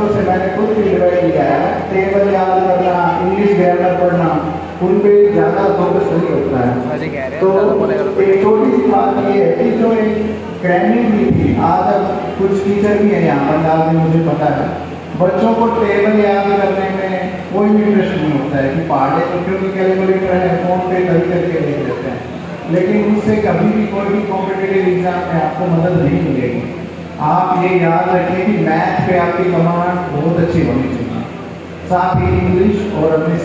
बच्चों से मैंने खुद फीडबैक लिया है, टेबल याद करना, इंग्लिश ग्रामर पढ़ना, उन पे ज़्यादा फोकस नहीं होता है। तो एक छोटी सी बात ये है कि जो एक ट्रेनिंग भी थी, आज अब कुछ टीचर भी हैं यहाँ पंजाब में, मुझे पता है, बच्चों को टेबल याद करने में कोई भी इंटरेस्ट नहीं होता है कि पढ़े तो क्योंकि कैलकुलेटर है, फोन पे कभी करके देख लेते हैं, लेकिन उससे कभी भी कोई भी कॉम्पिटिटिव एग्जाम में आपको मदद नहीं मिलेगी। आप ये याद रखें कि मैथ पे आपकी कमांड बहुत अच्छी होनी चाहिए, साथ ही इंग्लिश और अपनी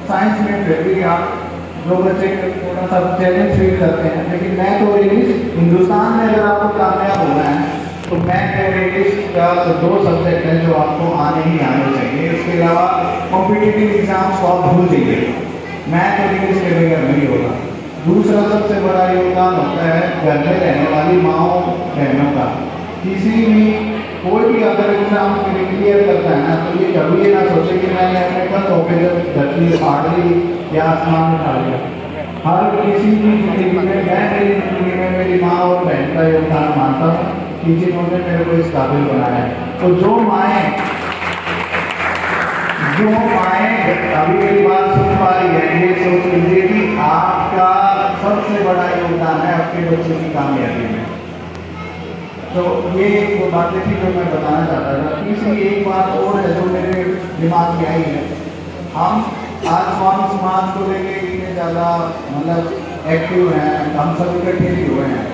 साइंस में फिर भी आप जो बच्चे थोड़ा सा चैलेंज फील करते हैं, लेकिन मैथ और इंग्लिश हिंदुस्तान में अगर आपको कामयाब होना है तो मैथ और इंग्लिश का तो 2 सब्जेक्ट हैं जो आपको आने ही आने चाहिए। इसके अलावा कॉम्पिटिटिव एग्जाम्स को आप भूल जाइए, मैथ और इंग्लिश के बगैर नहीं होगा। दूसरा सबसे बड़ा योगदान होता है घर में रहने वाली माओ बहनों का। किसी भी कोई भी अगर एग्जाम क्लियर करता है ना, तो ये कभी ये ना सोचे कि मैंने अपने कल ऑफिसर धरती फाड़ ली या आसमान उठा लिया। हर किसी की जिंदगी में, मैं मेरी जिंदगी में मेरी माँ और बहन का योगदान मानता हूँ कि जिन्होंने मेरे को इस काबिल बनाया है। तो जो माएँ अभी मेरी बात सुन पा रही है, ये सोच लीजिए कि आपका सबसे बड़ा योगदान है आपके बच्चों की कामयाबी में। तो ये वो बातें थी जो मैं बताना चाहता था। तीसरी एक बात और है जो मेरे दिमाग में आई है, हम आज स्वामी समाज को लेके इतने ज़्यादा मतलब एक्टिव हैं, हम सब इकट्ठे भी हुए हैं।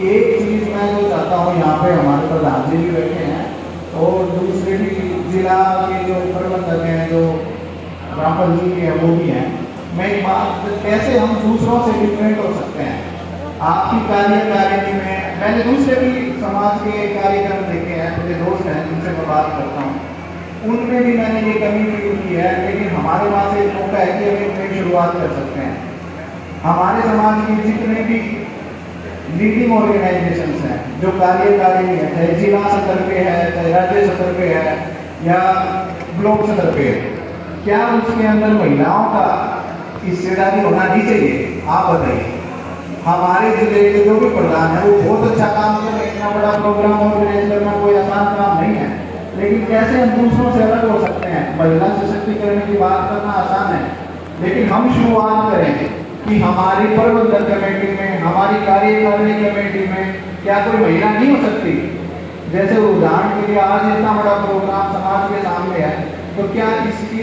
एक चीज़ मैं जो चाहता हूँ, यहाँ पे हमारे प्रधान जी भी बैठे हैं और दूसरे भी जिला के जो प्रबंधक हैं, जो रामपाल जी के हैं, वो भी हैं। मैं एक बात, कैसे हम दूसरों से डिफरेंट हो सकते हैं आपकी कार्यकारिणी में। मैंने दूसरे भी समाज के कार्यक्रम देखे हैं, मेरे दोस्त हैं जिनसे मैं बात करता हूँ, उनमें भी मैंने ये कमी फील की है, लेकिन हमारे पास एक मौका है कि हम एक नई शुरुआत कर सकते हैं। हमारे समाज की जितने भी लीडिंग ऑर्गेनाइजेशंस हैं, जो कार्यकारिणी है, चाहे जिला स्तर पे है, चाहे राज्य स्तर पे है या ब्लॉक स्तर पे है, क्या उसके अंदर महिलाओं का हिस्सेदारी होना नहीं चाहिए? आप बताइए। हमारे जिले के जो भी प्रधान है वो बहुत अच्छा काम कर रहे हैं, इतना बड़ा प्रोग्राम ऑर्गेनाइज करना कोई आसान काम नहीं है, लेकिन कैसे हम दूसरों से अलग हो सकते हैं? महिला सशक्तिकरण की बात करना आसान है, लेकिन हम शुरुआत करें कि हमारी प्रबंधन कमेटी में, हमारी कार्यकारिणी कमेटी में क्या कोई महिला नहीं हो सकती? जैसे उदाहरण के लिए आज इतना बड़ा प्रोग्राम समाज के सामने है, तो क्या इसकी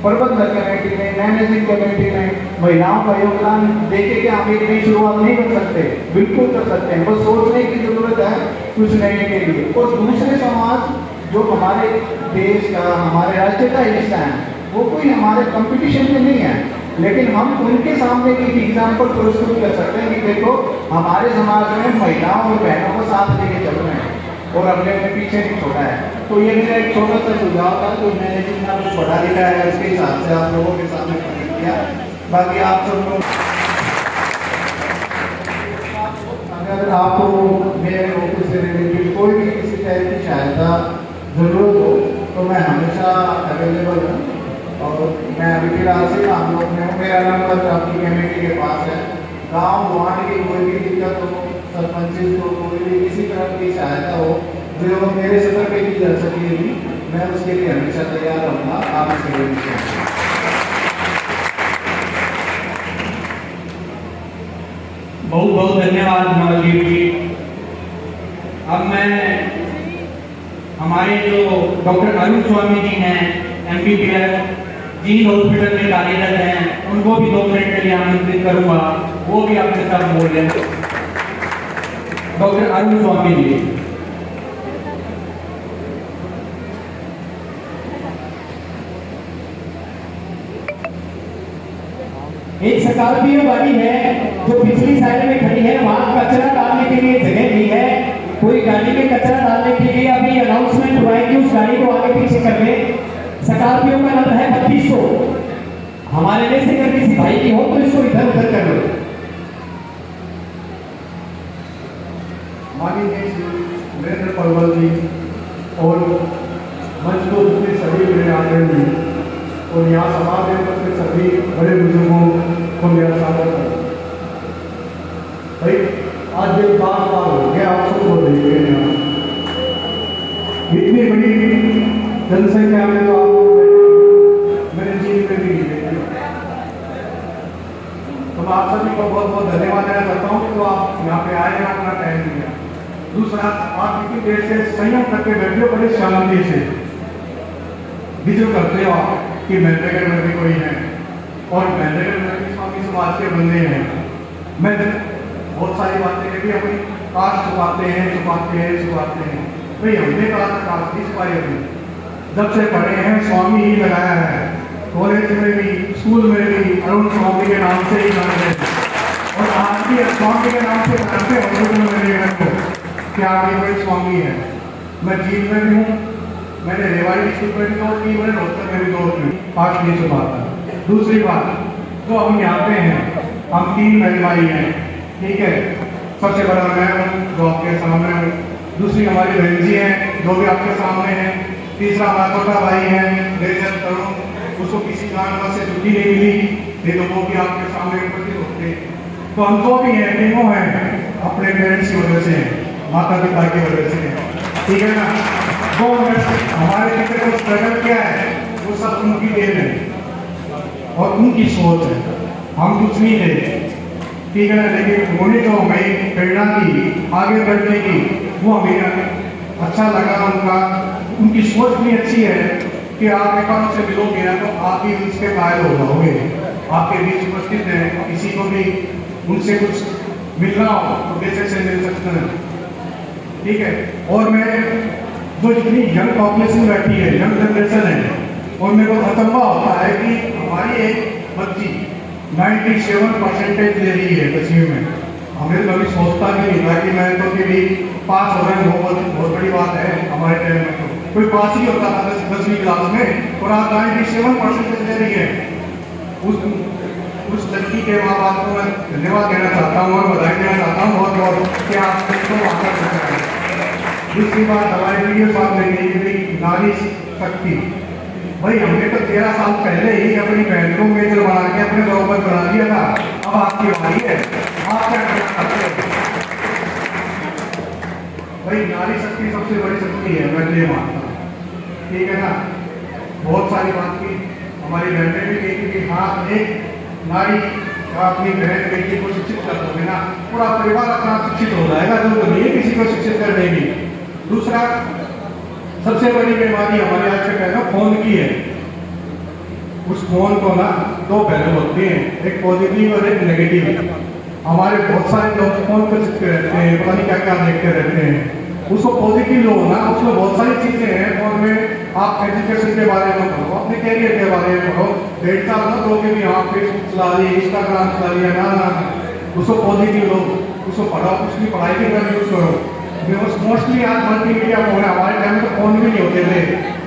प्रबंधन कमेटी में, मैनेजिंग कमेटी में महिलाओं का योगदान देके क्या हम एक नई शुरुआत नहीं कर सकते? बिल्कुल कर सकते हैं, बस सोचने की जरूरत है कुछ नए के लिए। और दूसरे समाज जो हमारे देश का, हमारे राज्य का हिस्सा है, वो कोई हमारे कंपटीशन में नहीं है, लेकिन हम उनके सामने एक एग्जाम्पल प्रस्तुत कर सकते हैं कि देखो हमारे समाज में महिलाओं और बहनों को साथ लेके चल रहे हैं और अपने पीछे नहीं छोड़ा है। तो ये मेरा एक छोटा सा सुझाव था, तो मैंने जितना कुछ पढ़ा लिखा है उसके हिसाब से आप लोगों के सामने प्रकट किया। बाकी आप सब लोग अगर आपको मेरे ऑफिस से रिलेटेड कोई भी किसी टाइप की सहायता जरूरत हो तो मैं हमेशा अवेलेबल हूँ। और मैं अभी फिलहाल से काम लोग में हूँ, मेरा नंबर आपकी कमेटी के पास है। गाँव वार्ड की कोई भी दिक्कत हो, सरपंच को कोई भी किसी तरह की सहायता हो जो मेरे स्तर पे की जा सकेगी, मैं उसके लिए हमेशा तैयार रहूँगा। आप इसके लिए बहुत बहुत धन्यवाद नवदीप जी। अब मैं हमारे जो डॉक्टर अरुण स्वामी जी हैं, MBBS जीन हॉस्पिटल में कार्यरत हैं, उनको भी 2 मिनट के लिए आमंत्रित करूंगा, वो भी अपने साथ बोल रहे हैं। डॉक्टर अरुण स्वामी जी। एक स्कॉर्पियो गाड़ी है जो पिछली साइड में खड़ी है, वहां कचरा डालने के लिए जगह नहीं है। कोई गाड़ी में कचरा डालने के लिए अभी अनाउंसमेंट हुआ है कि उस गाड़ी को आगे पीछे कर ले। स्कॉर्पियो का नंबर है 3200। हमारे में से अगर किसी भाई की हो तो इसको इधर उधर कर लो। माननीय नरेंद्र पलवल जी और मंच को जितने सभी मेरे आदरणीय और यहाँ समाज के सभी बड़े बुजुर्गों को मेरा स्वागत है। भाई आज एक बात हो गया, आप सबको देखिए इतनी बड़ी जनसंख्या में तो आप मेरे जीवन में भी नहीं देखते। तो मैं आप सभी को बहुत बहुत धन्यवाद देना चाहता हूँ कि तो आप यहाँ पे आए हैं, अपना टाइम दिया। दूसरा, आप इतनी देर से संयम करके बैठे हो, बड़े शांति से विजय करते हो आप कि महेंद्रगढ़ में भी कोई है और महेंद्रगढ़ में भी स्वामी समाज के बंदे हैं। मैं बहुत सारी बातें कभी अपनी कास्ट छुपाते हैं भाई हमने कहा था कास्ट नहीं छुपाई अपनी। जब से पढ़े हैं स्वामी ही लगाया है, कॉलेज में भी स्कूल में भी अरुण स्वामी के नाम से ही जाने हैं और आज भी स्वामी के नाम से करते हैं कि आप ये बड़े स्वामी है। मैं जीत में भी हूँ, मैंने रेवाड़ी डिस्ट्रिक्ट में भी दौड़ की, मैंने रोहतक में भी दौड़ की, कास्ट नहीं छुपाता। दूसरी बात, जो हम यहाँ पे हैं, हम 3 बहन भाई हैं, ठीक है। सबसे बड़ा मैं हूँ जो आपके सामने हूँ, दूसरी हमारी बहन जी हैं जो भी आपके सामने हैं, तीसरा हमारा छोटा भाई है रेजर तरुण, उसको किसी कारणवश से छुट्टी नहीं मिली, नहीं तो वो भी आपके सामने उपस्थित होते। तो हम तो भी हैं, तीनों हैं, अपने पेरेंट्स की वजह से, माता पिता की वजह से, ठीक है ना। वो हमारे पिता को स्ट्रगल क्या है वो सब उनकी देन है और उनकी सोच है, हम कुछ नहीं थे, ठीक है ना। लेकिन उन्होंने जो हमें प्रेरणा दी आगे बढ़ने की, वो हमें अच्छा लगा उनकी सोच भी अच्छी है कि आप एक बार से मिलोगे ना तो आप भी उसके कायल हो जाओगे। आपके बीच उपस्थित है, किसी को भी उनसे कुछ मिलना हो तो बेशक से मिल सकते हैं, ठीक है। और मैं जो इतनी यंग पॉपुलेशन बैठी है, यंग जनरेशन है, और मेरे को अचंभा होता है कि हमारी एक बच्ची 97% ले रही है 10वीं में। हमें कभी सोचता भी नहीं था कि मैं तो भी पास हो रहे हैं, बहुत बड़ी बात है हमारे टाइम में। तो कोई पास ही होता था 10वीं क्लास में और आप 97% ले रही है। उस लड़की के माँ बाप को मैं धन्यवाद देना चाहता हूँ और बधाई देना चाहता हूँ बहुत बहुत कि आप इसको आकर सकते हैं। दूसरी बात, हमारे वीडियो साहब ने कही नारी शक्ति, भाई हमने तो 13 साल पहले ही अपनी बहन को मेजर बना के अपने बराबर बना दिया था। अब आपकी बारी है, आप क्या करना चाहते हैं? भाई नारी शक्ति सबसे बड़ी शक्ति है, मैं ये मानता हूँ, ठीक है ना। बहुत सारी बात की हमारी बहन ने भी कही कि हाँ एक नारी अपनी बहन बेटी को शिक्षित कर दोगे ना, पूरा परिवार अपना शिक्षित हो जाएगा, जो तो नहीं किसी को शिक्षित कर देगी। दूसरा, सबसे बड़ी बीमारी हमारे आज के पहले फोन की है। उस फोन को ना 2 पहलू होते हैं, एक पॉजिटिव और एक नेगेटिव। हमारे बहुत सारे लोग फोन पर चिपके रहते हैं, पता नहीं क्या क्या देखते रहते हैं। उसको पॉजिटिव लो ना, उसमें बहुत सारी चीजें हैं फोन में। आप एजुकेशन के बारे में पढ़ो, अपने कैरियर के बारे में पढ़ो। 1.5 साल ना लोग भी हाँ फेसबुक चला रही, इंस्टाग्राम चला रही है, ना उसको पॉजिटिव लो, उसको पढ़ो, उसकी पढ़ाई के अंदर यूज करो। मोस्टली आज मल्टीमीडिया फोन है, हमारे टाइम में फोन भी नहीं होते थे,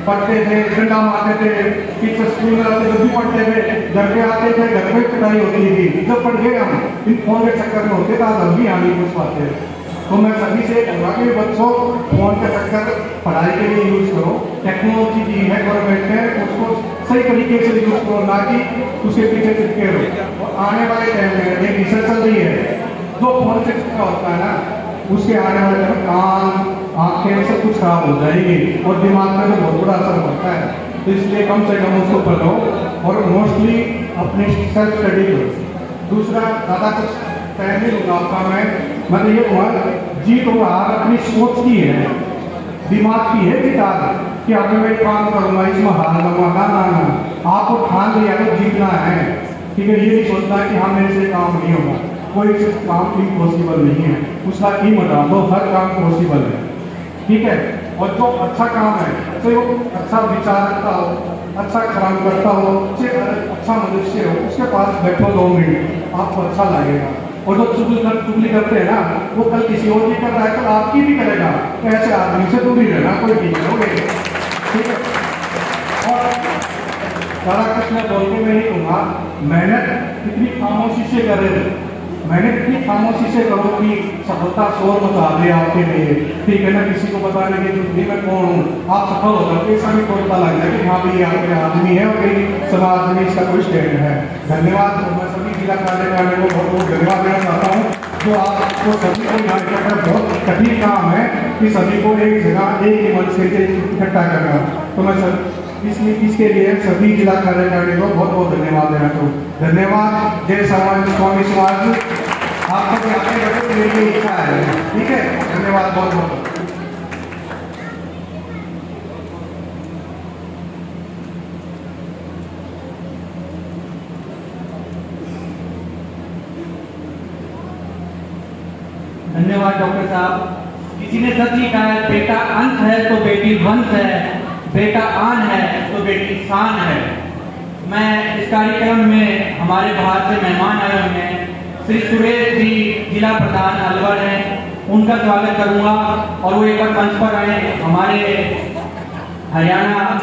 पढ़ते थे, डंडा मारते थे, टीचर स्कूल में आते जब भी पढ़ते थे, घर पे आते थे, घर में पिटाई होती थी। जब पढ़ गए हम इन फोन के चक्कर में होते था, हम भी यहाँ नहीं पूछ पाते। तो मैं सभी से कहूँगा कि बच्चों फोन का चक्कर पढ़ाई के लिए यूज करो। टेक्नोलॉजी दी है गवर्नमेंट ने, उसको सही तरीके से यूज करो, ना कि उसके पीछे चिपके रहो। और आने वाले टाइम में एक रिसर्च चल रही है, जो फोन से चिपका होता है ना, उसके आने वाले टाइम कान, आंखें सब कुछ खराब हो जाएगी और दिमाग में तो बहुत बड़ा असर पड़ता है। तो इसलिए कम से कम उसको पढ़ो और मोस्टली अपने सेल्फ स्टडी करो। दूसरा, ज़्यादा कुछ टाइम नहीं लूँगा आपका, मैं तो ये कहूँगा जीत और हार अपनी सोच की है, दिमाग की है किताब कि अभी मैं काम करूँगा इसमें हार लूँगा, ना आपको ठान लिया तो जीतना है, ठीक है। ये नहीं सोचना कि हाँ मेरे से काम नहीं होगा, कोई काम इम्पॉसिबल नहीं है, उसका ईम हटा दो, हर काम पॉसिबल है, ठीक है। और जो अच्छा काम है तो वो अच्छा विचार रखता हो, अच्छा काम करता हो, अच्छा मनुष्य हो, उसके पास बैठो 2 मिनट, आपको अच्छा लगेगा। और जो चुगली करते हैं ना, वो कल किसी और की कर रहा है, कल आपकी भी करेगा। ऐसे आदमी से दूर ही रहना, कोई ठीक है, ठीक है। और सारा कुछ मैं बोल के मैं ही कहूँगा, मेहनत इतनी खामोशी से करे, मेहनत इतनी खामोशी से करो कि सफलता शोर मचा दे आपके लिए, ठीक है ना। किसी को बताने की जरूरत नहीं मैं कौन हूँ, आप सफल हो जाओगे, ऐसा भी कोई पता लग जाए कि हाँ भाई आपके आदमी है और कहीं समाज में इसका कोई स्टैंड है। धन्यवाद। मैं सभी जिला कार्यकारिणी को बहुत बहुत धन्यवाद देना चाहता हूँ। जो आपको सभी को यहाँ इकट्ठा बहुत कठिन काम है कि सभी को एक जगह एक ही मंच के इकट्ठा करना। तो मैं सब इसके लिए सभी जिला कार्यकारिणी को बहुत बहुत धन्यवाद देना चाहूँ। धन्यवाद। जय स्वामी समाज। आपको भी आगे बढ़ने मेरी इच्छा है। ठीक है, धन्यवाद बहुत बहुत। धन्यवाद डॉक्टर साहब। किसी ने सच ही कहा है, बेटा अंश है तो बेटी वंश है, बेटा आन है तो बेटी शान है। मैं इस कार्यक्रम में हमारे बाहर से मेहमान आए हुए हैं, श्री सुरेश जी जिला प्रधान अलवर हैं, उनका स्वागत करूंगा और वो एक बार मंच पर आए। हमारे हरियाणा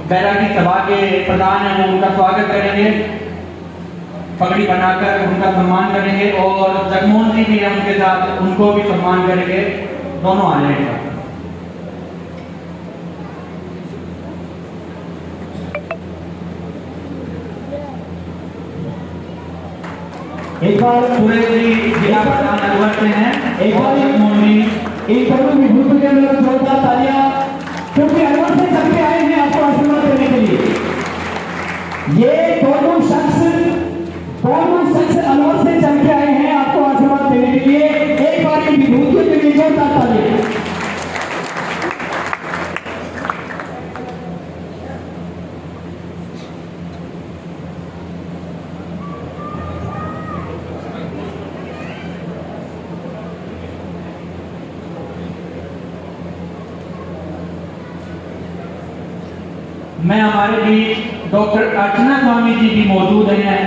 बैरागी सभा के प्रधान हैं, वो उनका स्वागत करेंगे, पगड़ी बनाकर उनका सम्मान करेंगे। और जगमोहन जी भी हैं उनके साथ, उनको भी सम्मान करेंगे। दोनों आ जाएंगे। एक बार सुरेश जी जिला प्रधान अलवर से हैं, एक बार जगमोहन जी इन दोनों विभूति के अंदर जोरदार तालियां, क्योंकि अलवर से चल के आए हैं आपको आशीर्वाद देने के लिए। ये दोनों शख्स अलवर से चल के आए हैं आपको आशीर्वाद देने के लिए। एक बार इन विभूतियों के लिए जोरदार तालियां। मैं हमारे बीच डॉक्टर अर्चना स्वामी जी भी मौजूद हैं,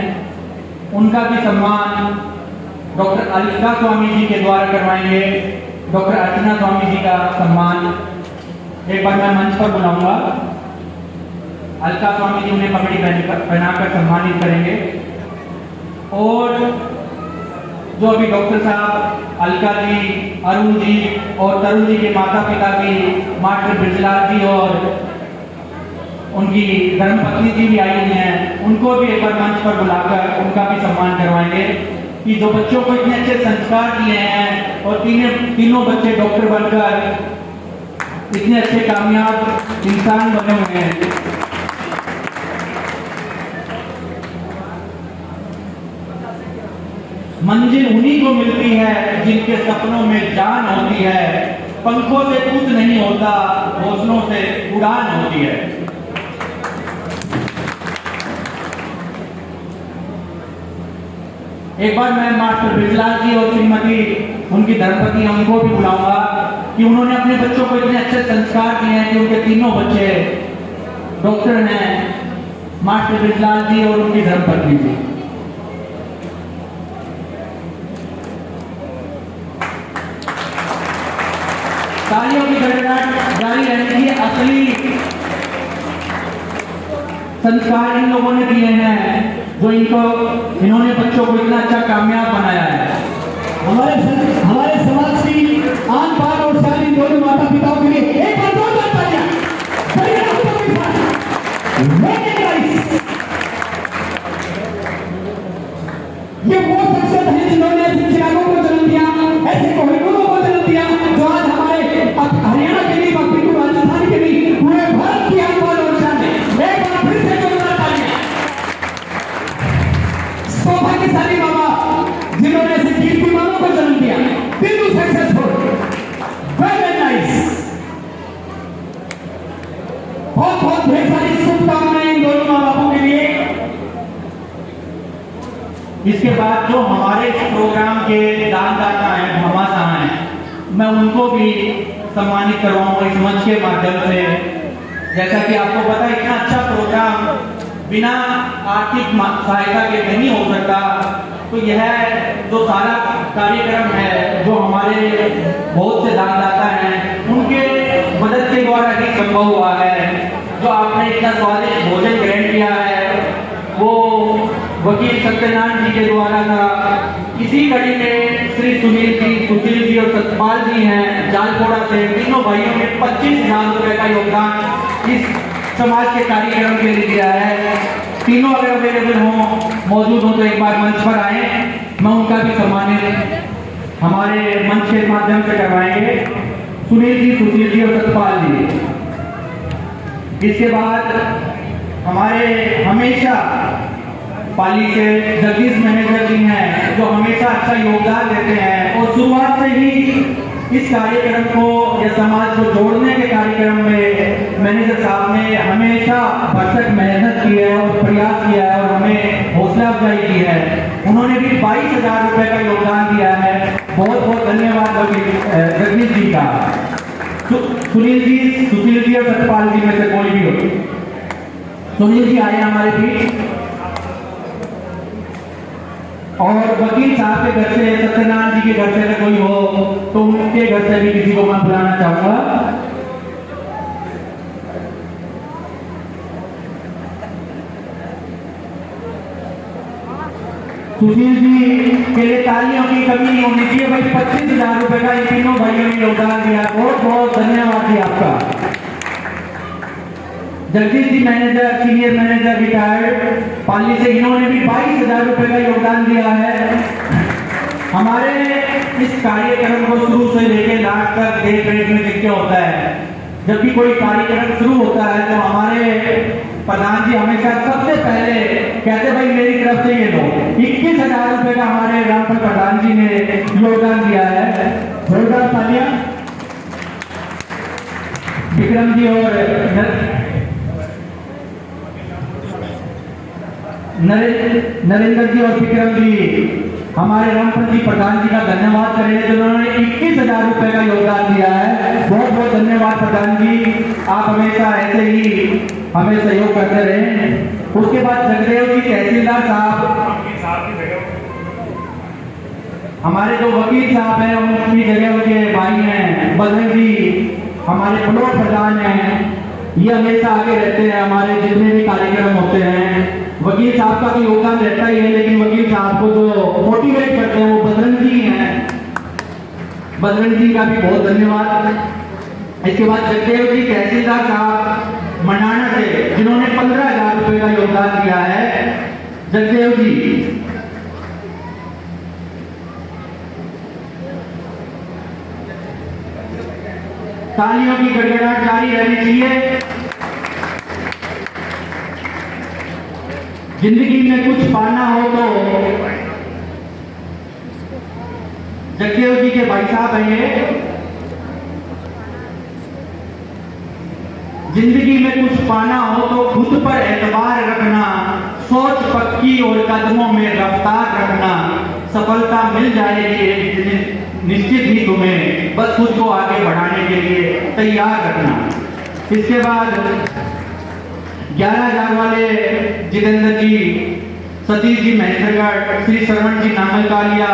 उनका भी सम्मान डॉक्टर अलका स्वामी जी के द्वारा करवाएंगे। डॉक्टर अर्चना स्वामी जी का सम्मान एक बार मैं मंच पर बुलाऊंगा। अलका स्वामी जी उन्हें पगड़ी पहनाकर सम्मानित करेंगे। और जो अभी डॉक्टर साहब अलका जी, अरुण जी और तरुण जी के माता पिता भी मास्टर ब्रिजलाल जी और उनकी धर्मपत्नी जी भी आई हुई हैं, उनको भी एक बार मंच पर बुलाकर उनका भी सम्मान करवाएंगे कि जो बच्चों को इतने अच्छे संस्कार दिए हैं और तीनों बच्चे डॉक्टर बनकर इतने अच्छे कामयाब इंसान बने हुए हैं। मंजिल उन्हीं को मिलती है जिनके सपनों में जान होती है, पंखों से कुछ नहीं होता, हौसलों से उड़ान होती है। एक बार मैं मास्टर ब्रिजलाल जी और श्रीमती उनकी धर्मपत्नी उनको भी बुलाऊंगा कि उन्होंने अपने बच्चों को इतने अच्छे संस्कार दिए हैं कि उनके तीनों बच्चे डॉक्टर हैं, मास्टर ब्रिजलाल जी और उनकी धर्मपत्नी जी। तालियों की गड़गड़ाहट जारी रहनी चाहिए। असली संस्कार इन लोगों ने दिए हैं जो इन्होंने बच्चों को इतना अच्छा कामयाब बनाया है। हमारे समाज की आन बान और शान दोनों माता पिताओं के लिए एक बार जोरदार तालियां। ये वो शख्सियत है जिन्होंने ऐसे चिरागों को जन्म दिया, ऐसे कोहिनूरों को जन्म दिया, जो आज हमारे हरियाणा के लिए, बिल्कुल राजस्थान के लिए, पूरे भारत की आन बान और शान है। एक बार फिर से जोरदार तालियां। सौभाग्यशाली बाबा जिन्होंने ऐसे कीर्तिमानों को जन्म दिया। तीनों सक्सेसफुल, वेरी नाइस। बहुत बहुत ढेर सारी शुभकामनाएं इन दोनों माँ बापों के लिए। इसके बाद जो हमारे इस प्रोग्राम के दानदाता हैं, घमासान हैं, मैं उनको भी सम्मानित करवाऊंगा इस मंच के माध्यम से। जैसा कि आपको पता है, इतना अच्छा प्रोग्राम बिना आर्थिक सहायता के नहीं हो सकता। तो यह जो सारा कार्यक्रम है, जो हमारे बहुत से दानदाता हैं, उनके मदद के द्वारा ही संभव हुआ है। जो आपने इतना स्वादिष्ट भोजन ग्रहण किया है, वो वकील सत्यनारायण जी के द्वारा था। इसी कड़ी में श्री सुनील जी, सुशील जी और सतपाल जी हैं जालपोड़ा से। तीनों भाइयों ने 25,000 रुपए का योगदान इस समाज के कार्यक्रम के लिए दिया है। तीनों अगर अवेलेबल हों, मौजूद हो तो एक बार मंच पर आए, मैं उनका भी सम्मानित हमारे मंच के माध्यम से करवाएंगे सुनील जी, सुशील जी और सतपाल जी। इसके बाद हमारे हमेशा पाली के जगदीश मैनेजर जी हैं, जो हमेशा अच्छा योगदान देते हैं और शुरुआत से ही इस कार्यक्रम को या समाज को जोड़ने के कार्यक्रम में मैनेजर साहब ने हमेशा भरसक मेहनत की है और प्रयास किया है और हमें हौसला अफजाई की है। उन्होंने भी 22,000 रुपए का योगदान दिया है। बहुत बहुत धन्यवाद जगदीश जी का। सुनील जी, सुशील जी और सतपाल जी में से कोई भी हो। सुनील जी आए हमारे बीच। और वकील साहब के घर से, सत्यनारायण जी के घर से अगर कोई हो तो उनके घर से भी किसी को मैं बुलाना चाहूंगा। सुशील जी के लिए तालियों की कमी नहीं होनी चाहिए भाई। 25,000 रुपए का इन तीनों भाइयों ने योगदान दिया। बहुत बहुत धन्यवाद जी आपका। Jagdish ji manager, senior manager retired पाली से, इन्होंने भी 22,000 रुपए का योगदान दिया है। हमारे इस कार्यक्रम को शुरू से लेकर लास्ट तक देख रेख में क्या होता है। जब भी कोई कार्यक्रम शुरू होता है तो हमारे प्रधान जी हमेशा सबसे पहले कहते भाई मेरी तरफ से ये लो। 21,000 रुपए का हमारे रामफल प्रधान जी ने योगदान दिया है। जोरदार तालियां विक्रम जी और नरेंद्र जी और विक्रम जी हमारे रामफल जी प्रधान जी का धन्यवाद करेंगे जिन्होंने 21,000 रुपए का योगदान दिया है। बहुत बहुत धन्यवाद प्रधान जी, आप हमेशा ऐसे ही हमें सहयोग करते रहे। उसके बाद जगदेव जी तहसीलदार साहब, हमारे जो वकील साहब हैं उनकी जगह उनके भाई हैं बजरंग जी, हमारे ब्लॉक प्रधान हैं, ये हमेशा आगे रहते हैं हमारे जितने भी कार्यक्रम होते हैं। वकील साहब का तो योगदान रहता ही है, लेकिन वकील साहब को जो मोटिवेट करते हैं वो बजरंग जी हैं। बजरंग जी का भी बहुत धन्यवाद। इसके बाद जगदेव जी तहसीलदार साहब मनाना से, जिन्होंने 15,000 रुपए का योगदान दिया है। जगदेव जी तालियों की गड़गड़ाहट जारी रहनी चाहिए। जिंदगी में कुछ पाना हो तो जगदेव जी के भाई साहब हैं ये। जिंदगी में कुछ पाना हो तो खुद पर एतबार रखना, सोच पक्की और कदमों में रफ्तार रखना, सफलता मिल जाएगी एक दिन निश्चित ही तुम्हें, बस खुद को आगे बढ़ाने के लिए तैयार रखना। इसके बाद 11,000 वाले जितेंद्र जी, सतीश जी महेंद्रगढ़, श्री श्रवण जी नामल कालिया,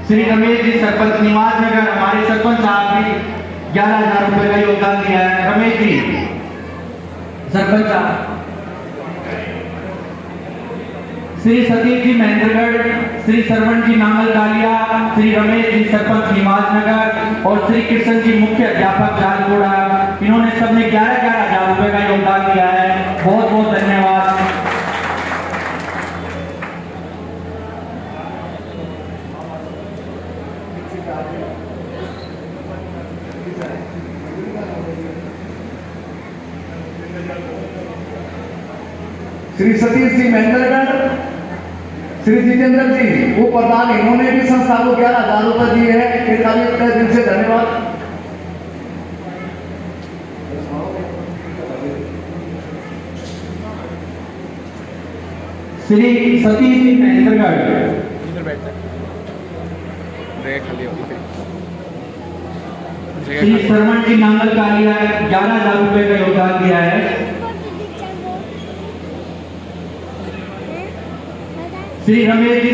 श्री रमेश जी सरपंच निवास नगर, हमारे सरपंच साहब भी 11,000 रुपए का योगदान दिया है। रमेश जी सरपंच साहब, श्री सतीश जी महेंद्रगढ़, श्री श्रवण जी नामल कालिया, श्री रमेश जी सरपंच निवास नगर और श्री कृष्ण जी मुख्य अध्यापक झालकोड़ा, इन्होंने सबने 11,000 रुपए का योगदान दिया है। बहुत बहुत धन्यवाद। श्री सतीश जी महेंद्रगढ़, श्री जितेंद्र जी वो प्रधान, इन्होंने भी संस्था को 11,000 रुपए दिए हैं। दिल से धन्यवाद। श्री सतीश जी महेंद्रगढ़, श्री श्रवण जी नांगल कालिया 11,000 रुपए का योगदान दिया है। श्री रमेश जी